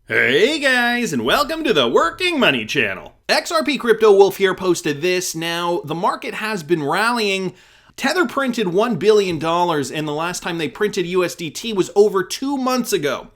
Hey guys, and welcome to the Working Money Channel. XRP Crypto Wolf here posted this. Now, the market has been rallying. Tether printed $1 billion, and the last time they printed USDT was over 2 months ago.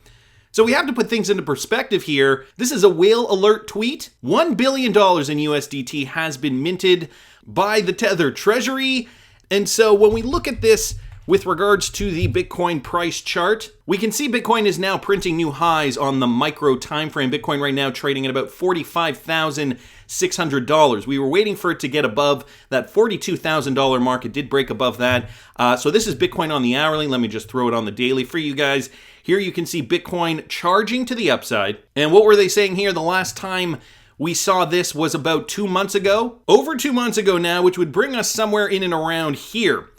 So we have to put things into perspective here. This is a whale alert tweet. $1 billion in USDT has been minted by the Tether treasury. And so when we look at this with regards to the Bitcoin price chart, we can see Bitcoin is now printing new highs on the micro time frame. Bitcoin right now trading at about $45,600. We were waiting for it to get above that $42,000 mark. It did break above that. So this is Bitcoin on the hourly. Let me just throw it on the daily for you guys. Here you can see Bitcoin charging to the upside. And what were they saying here? The last time we saw this was about 2 months ago. Over 2 months ago now, which would bring us somewhere in and around here.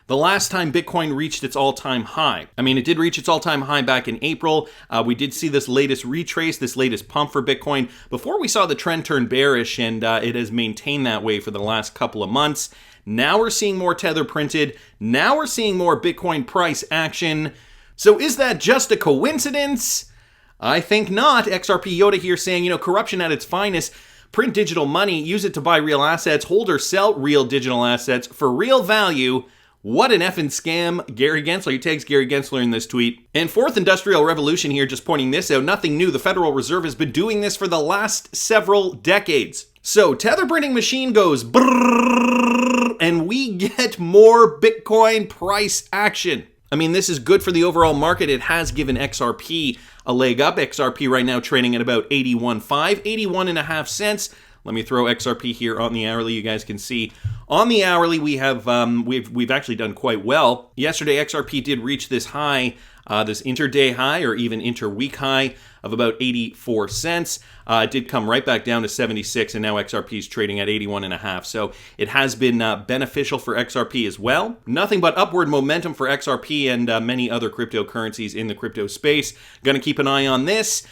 The last time Bitcoin reached its all-time high. I mean, it did reach its all-time high back in April. We did see this latest retrace, this latest pump for Bitcoin before we saw the trend turn bearish, and it has maintained that way for the last couple of months. Now we're seeing more Tether printed. Now we're seeing more Bitcoin price action. So is that just a coincidence? I think not. XRP Yoda here saying, corruption at its finest. Print digital money, use it to buy real assets, hold or sell real digital assets for real value. What an effing scam. Gary Gensler, he tags Gary Gensler in this tweet. And fourth industrial revolution here, just pointing this out. Nothing new. The Federal Reserve has been doing this for the last several decades. So Tether printing machine goes brrrr, and we get more Bitcoin price action. I mean, this is good for the overall market. It has given XRP a leg up. XRP right now trading at about 81.5, 81.5 cents. Let me throw XRP here on the hourly. You guys can see on the hourly we have we've actually done quite well. Yesterday XRP did reach this high, this intraday high or even interweek high of about 84 cents. It did come right back down to 76, and now XRP is trading at 81.5. So it has been beneficial for XRP as well. Nothing but upward momentum for XRP and many other cryptocurrencies in the crypto space. Gonna keep an eye on this.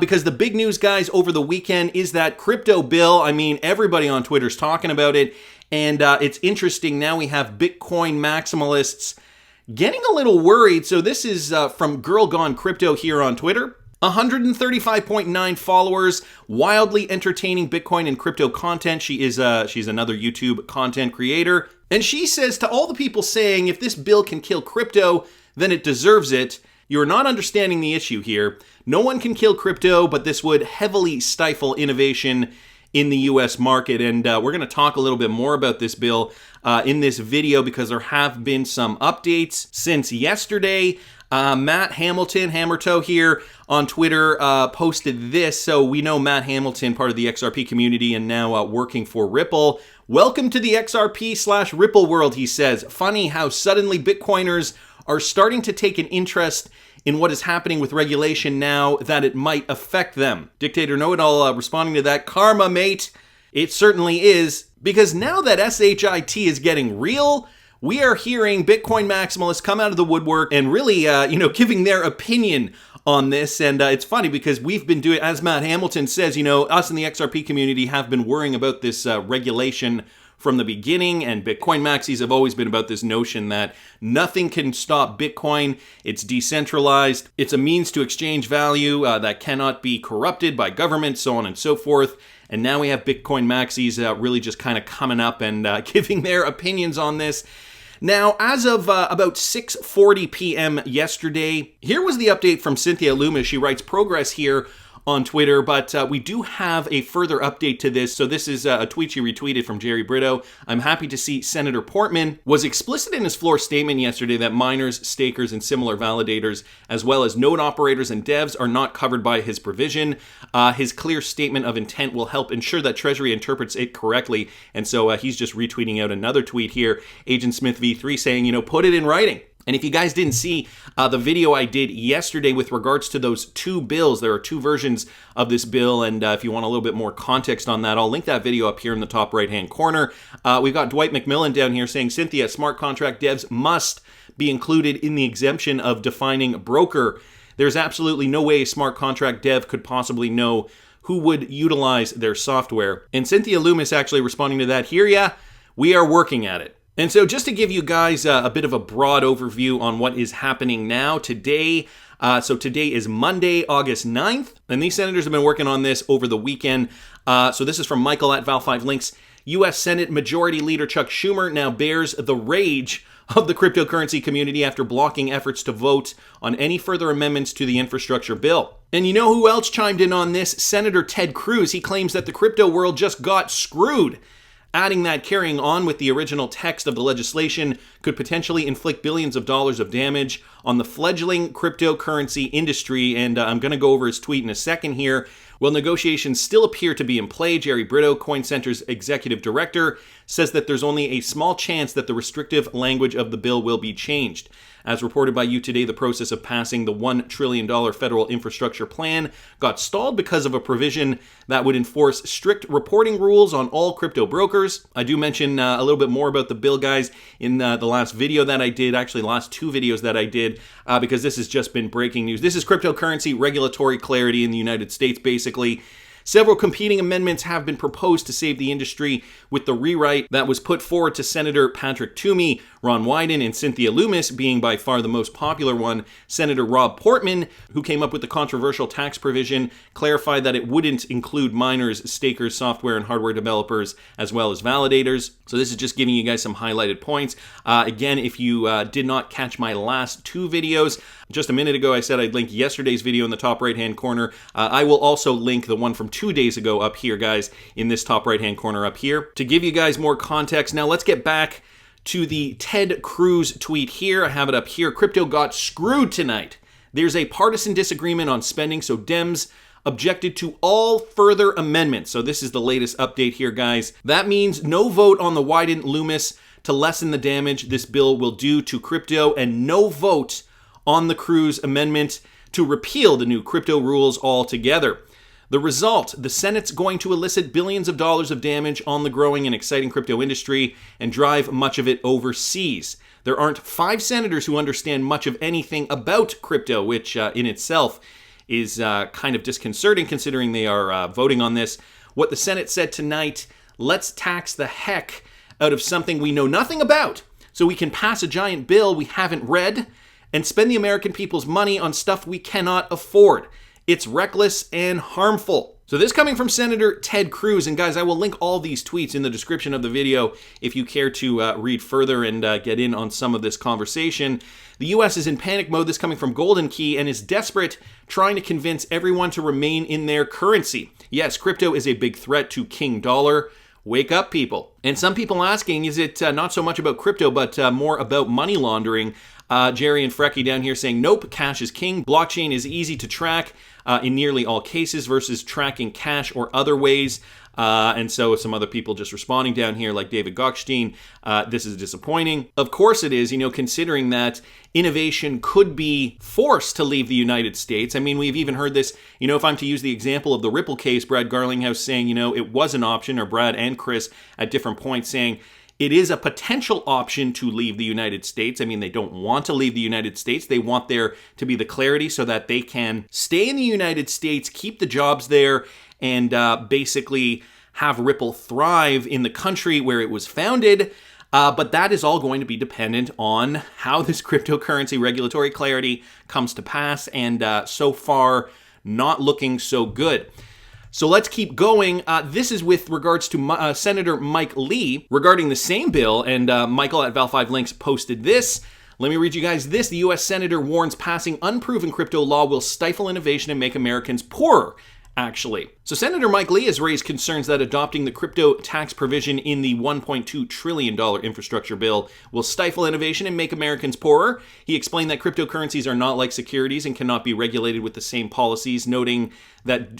Because the big news, guys, over the weekend is that crypto bill. I mean, everybody on Twitter's talking about it, and it's interesting. Now we have Bitcoin maximalists getting a little worried. So this is from Girl Gone Crypto here on Twitter. 135.9 followers, wildly entertaining Bitcoin and crypto content. She's another YouTube content creator. And she says to all the people saying, if this bill can kill crypto, then it deserves it. You're not understanding the issue here. No one can kill crypto, but this would heavily stifle innovation in the US market. And we're going to talk a little bit more about this bill in this video because there have been some updates since yesterday. Matt Hamilton, Hammertoe here on Twitter, posted this. So we know Matt Hamilton, part of the XRP community and now working for Ripple. Welcome to the XRP/Ripple world, he says. Funny how suddenly Bitcoiners are starting to take an interest in what is happening with regulation now that it might affect them. Dictator Know-It-All responding to that, karma, mate. It certainly is, because now that SHIT is getting real, we are hearing Bitcoin maximalists come out of the woodwork and really, giving their opinion on this. And it's funny because we've been doing, as Matt Hamilton says, us in the XRP community have been worrying about this regulation from the beginning, and Bitcoin maxis have always been about this notion that nothing can stop Bitcoin. It's decentralized. It's a means to exchange value that cannot be corrupted by government, so on and so forth. And now we have Bitcoin maxis really just kind of coming up and giving their opinions on this. Now, as of about 6:40 p.m. yesterday, here was the update from Cynthia Lummis. She writes, progress here on Twitter, but we do have a further update to this. So this is a tweet she retweeted from Jerry Brito. I'm happy to see Senator Portman was explicit in his floor statement yesterday that miners, stakers, and similar validators, as well as node operators and devs, are not covered by his provision. His clear statement of intent will help ensure that Treasury interprets it correctly. And so he's just retweeting out another tweet here, Agent Smith V3 saying, put it in writing. And if you guys didn't see the video I did yesterday with regards to those two bills, there are two versions of this bill, and if you want a little bit more context on that, I'll link that video up here in the top right-hand corner. We've got Dwight McMillan down here saying, Cynthia, smart contract devs must be included in the exemption of defining broker. There's absolutely no way a smart contract dev could possibly know who would utilize their software. And Cynthia Lummis actually responding to that, hear ya, we are working at it. And so just to give you guys a bit of a broad overview on what is happening now, today So today is Monday, August 9th, and these senators have been working on this over the weekend. So this is from Michael at Val5Links. U.S. Senate Majority Leader Chuck Schumer now bears the rage of the cryptocurrency community after blocking efforts to vote on any further amendments to the infrastructure bill. And you know who else chimed in on this? Senator Ted Cruz. He claims that the crypto world just got screwed, adding that carrying on with the original text of the legislation could potentially inflict billions of dollars of damage on the fledgling cryptocurrency industry. And I'm going to go over his tweet in a second here. While negotiations still appear to be in play, Jerry Brito, Coin Center's executive director, says that there's only a small chance that the restrictive language of the bill will be changed. As reported by You Today, the process of passing the $1 trillion federal infrastructure plan got stalled because of a provision that would enforce strict reporting rules on all crypto brokers. I do mention a little bit more about the bill, guys, in the last video that I did, actually the last two videos that I did, because this has just been breaking news. This is cryptocurrency regulatory clarity in the United States, basically. Several competing amendments have been proposed to save the industry, with the rewrite that was put forward to Senator Patrick Toomey, Ron Wyden, and Cynthia Lummis being by far the most popular one. Senator Rob Portman, who came up with the controversial tax provision, clarified that it wouldn't include miners, stakers, software and hardware developers, as well as validators. So this is just giving you guys some highlighted points. Again, if you did not catch my last two videos, just a minute ago I said I'd link yesterday's video in the top right-hand corner. I will also link the one from 2 days ago up here, guys, in this top right-hand corner up here, to give you guys more context. Now let's get back to the Ted Cruz tweet here. I have it up here. Crypto got screwed tonight. There's a partisan disagreement on spending, so Dems objected to all further amendments. So this is the latest update here, guys. That means no vote on the Wyden Lummis to lessen the damage this bill will do to crypto, and no vote on the Cruz amendment to repeal the new crypto rules altogether. The result, the Senate's going to elicit billions of dollars of damage on the growing and exciting crypto industry and drive much of it overseas. There aren't 5 senators who understand much of anything about crypto, which in itself is kind of disconcerting considering they are voting on this. What the Senate said tonight, let's tax the heck out of something we know nothing about so we can pass a giant bill we haven't read and spend the American people's money on stuff we cannot afford. It's reckless and harmful. So this coming from Senator Ted Cruz, and guys, I will link all these tweets in the description of the video if you care to read further and get in on some of this conversation. The U.S. is in panic mode, this coming from Golden Key, and is desperate, trying to convince everyone to remain in their currency. Yes, crypto is a big threat to King Dollar. Wake up, people. And some people asking, is it not so much about crypto, but more about money laundering? Jerry and Frecky down here saying, nope, cash is king. Blockchain is easy to track in nearly all cases versus tracking cash or other ways. And so some other people just responding down here, like David Gockstein, this is disappointing. Of course it is, considering that innovation could be forced to leave the United States. I mean, we've even heard this, if I'm to use the example of the Ripple case, Brad Garlinghouse saying, it was an option, or Brad and Chris at different points saying, it is a potential option to leave the United States. I mean, they don't want to leave the United States. They want there to be the clarity so that they can stay in the United States, keep the jobs there, and basically have Ripple thrive in the country where it was founded. But that is all going to be dependent on how this cryptocurrency regulatory clarity comes to pass, and so far, not looking so good. So let's keep going. This is with regards to Senator Mike Lee regarding the same bill, and Michael at Val5Links posted this. Let me read you guys this. The U.S. Senator warns passing unproven crypto law will stifle innovation and make Americans poorer. Actually. So Senator Mike Lee has raised concerns that adopting the crypto tax provision in the $1.2 trillion infrastructure bill will stifle innovation and make Americans poorer. He explained that cryptocurrencies are not like securities and cannot be regulated with the same policies, noting that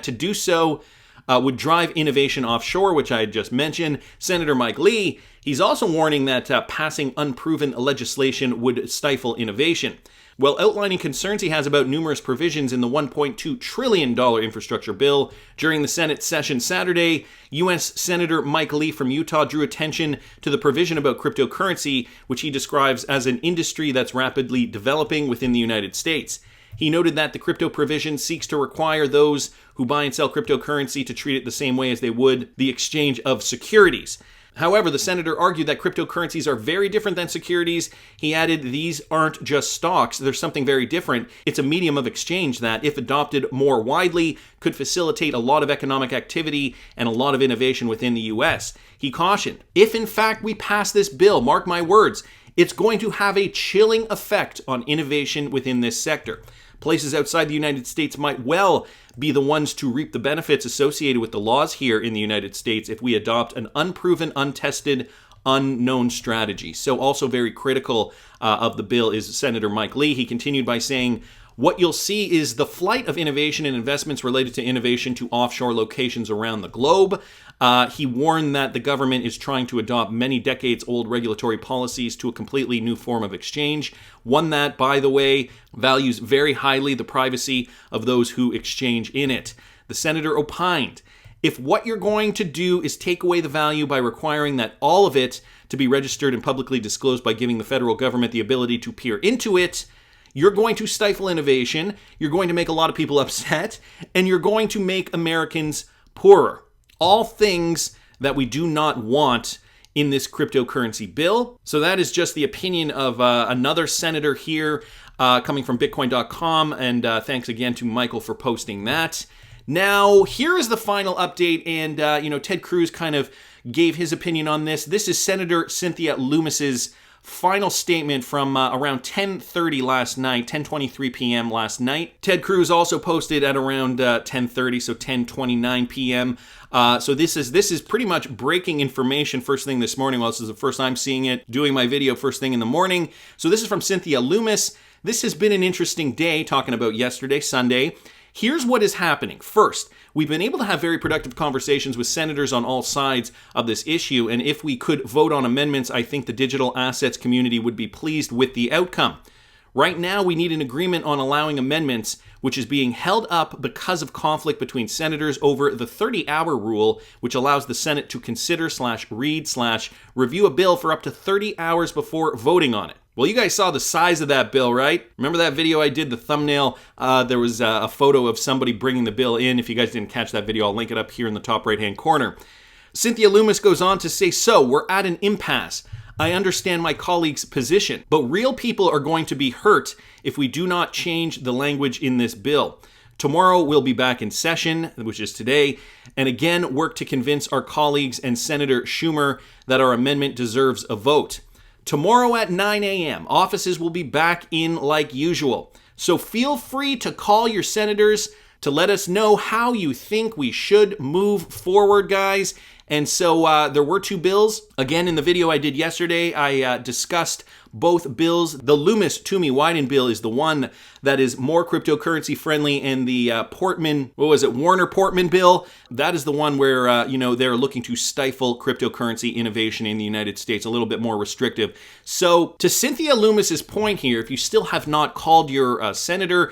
to do so would drive innovation offshore, which I had just mentioned. Senator Mike Lee, he's also warning that passing unproven legislation would stifle innovation. While outlining concerns he has about numerous provisions in the $1.2 trillion infrastructure bill, during the Senate session Saturday, U.S. Senator Mike Lee from Utah drew attention to the provision about cryptocurrency, which he describes as an industry that's rapidly developing within the United States. He noted that the crypto provision seeks to require those who buy and sell cryptocurrency to treat it the same way as they would the exchange of securities. However, the senator argued that cryptocurrencies are very different than securities. He added, these aren't just stocks. There's something very different. It's a medium of exchange that, if adopted more widely, could facilitate a lot of economic activity and a lot of innovation within the US. He cautioned, if in fact we pass this bill, mark my words, it's going to have a chilling effect on innovation within this sector. Places outside the United States might well be the ones to reap the benefits associated with the laws here in the United States if we adopt an unproven, untested, unknown strategy. So also very critical of the bill is Senator Mike Lee. He continued by saying, what you'll see is the flight of innovation and investments related to innovation to offshore locations around the globe. He warned that the government is trying to adopt many decades-old regulatory policies to a completely new form of exchange, one that, by the way, values very highly the privacy of those who exchange in it. The senator opined, if what you're going to do is take away the value by requiring that all of it to be registered and publicly disclosed by giving the federal government the ability to peer into it, you're going to stifle innovation, you're going to make a lot of people upset, and you're going to make Americans poorer. All things that we do not want in this cryptocurrency bill. So that is just the opinion of another senator here coming from Bitcoin.com, and thanks again to Michael for posting that. Now, here is the final update, and Ted Cruz kind of gave his opinion on this. This is Senator Cynthia Lummis's final statement from around 10:30 last night, 10:23 p.m. last night. Ted Cruz also posted at around 10:30, so 10:29 p.m. So this is pretty much breaking information first thing this morning. Well, this is the first time seeing it, doing my video first thing in the morning. So this is from Cynthia Lummis. This has been an interesting day, talking about yesterday, Sunday. Here's what is happening. First, we've been able to have very productive conversations with senators on all sides of this issue, and if we could vote on amendments, I think the digital assets community would be pleased with the outcome. Right now, we need an agreement on allowing amendments, which is being held up because of conflict between senators over the 30-hour rule, which allows the Senate to consider /read/review a bill for up to 30 hours before voting on it. Well, you guys saw the size of that bill, right? Remember that video I did, the thumbnail? There was a photo of somebody bringing the bill in. If you guys didn't catch that video, I'll link it up here in the top right-hand corner. Cynthia Lummis goes on to say, so we're at an impasse. I understand my colleague's position, but real people are going to be hurt if we do not change the language in this bill. Tomorrow we'll be back in session, which is today, and again work to convince our colleagues and Senator Schumer that our amendment deserves a vote. Tomorrow at 9 a.m., offices will be back in like usual. So feel free to call your senators to let us know how you think we should move forward, guys. And so there were two bills. Again, in the video I did yesterday, I discussed both bills. The Lummis-Toomey-Wyden bill is the one that is more cryptocurrency friendly, and the Warner-Portman bill, that is the one where, they're looking to stifle cryptocurrency innovation in the United States, a little bit more restrictive. So to Cynthia Lummis's point here, if you still have not called your senator,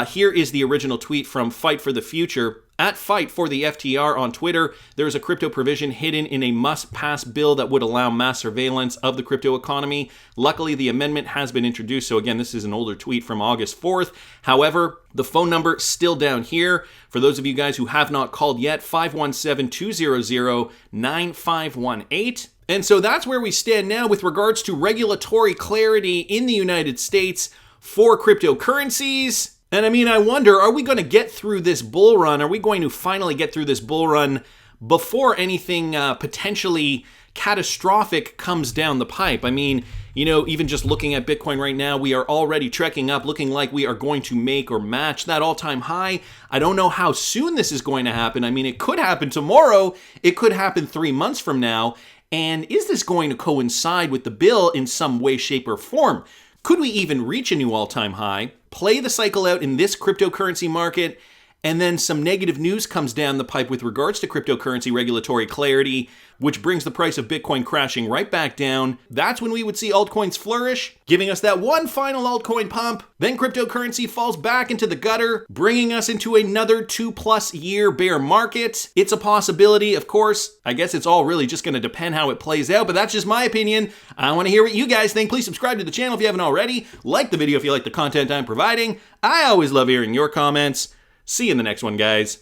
here is the original tweet from Fight for the Future. At Fight for the FTR on Twitter, there is a crypto provision hidden in a must-pass bill that would allow mass surveillance of the crypto economy. Luckily, the amendment has been introduced. So again, this is an older tweet from August 4th. However, the phone number is still down here. For those of you guys who have not called yet, 517-200-9518. And so that's where we stand now with regards to regulatory clarity in the United States for cryptocurrencies. And I mean, I wonder, are we going to get through this bull run? Are we going to finally get through this bull run before anything potentially catastrophic comes down the pipe? I mean, even just looking at Bitcoin right now, we are already trekking up, looking like we are going to make or match that all-time high. I don't know how soon this is going to happen. I mean, it could happen tomorrow. It could happen 3 months from now. And is this going to coincide with the bill in some way, shape, or form? Could we even reach a new all-time high, play the cycle out in this cryptocurrency market, and then some negative news comes down the pipe with regards to cryptocurrency regulatory clarity, which brings the price of Bitcoin crashing right back down? That's when we would see altcoins flourish, giving us that one final altcoin pump. Then cryptocurrency falls back into the gutter, bringing us into another 2+ year bear market. It's a possibility, of course. I guess it's all really just going to depend how it plays out, but that's just my opinion. I want to hear what you guys think. Please subscribe to the channel if you haven't already. Like the video if you like the content I'm providing. I always love hearing your comments. See you in the next one, guys.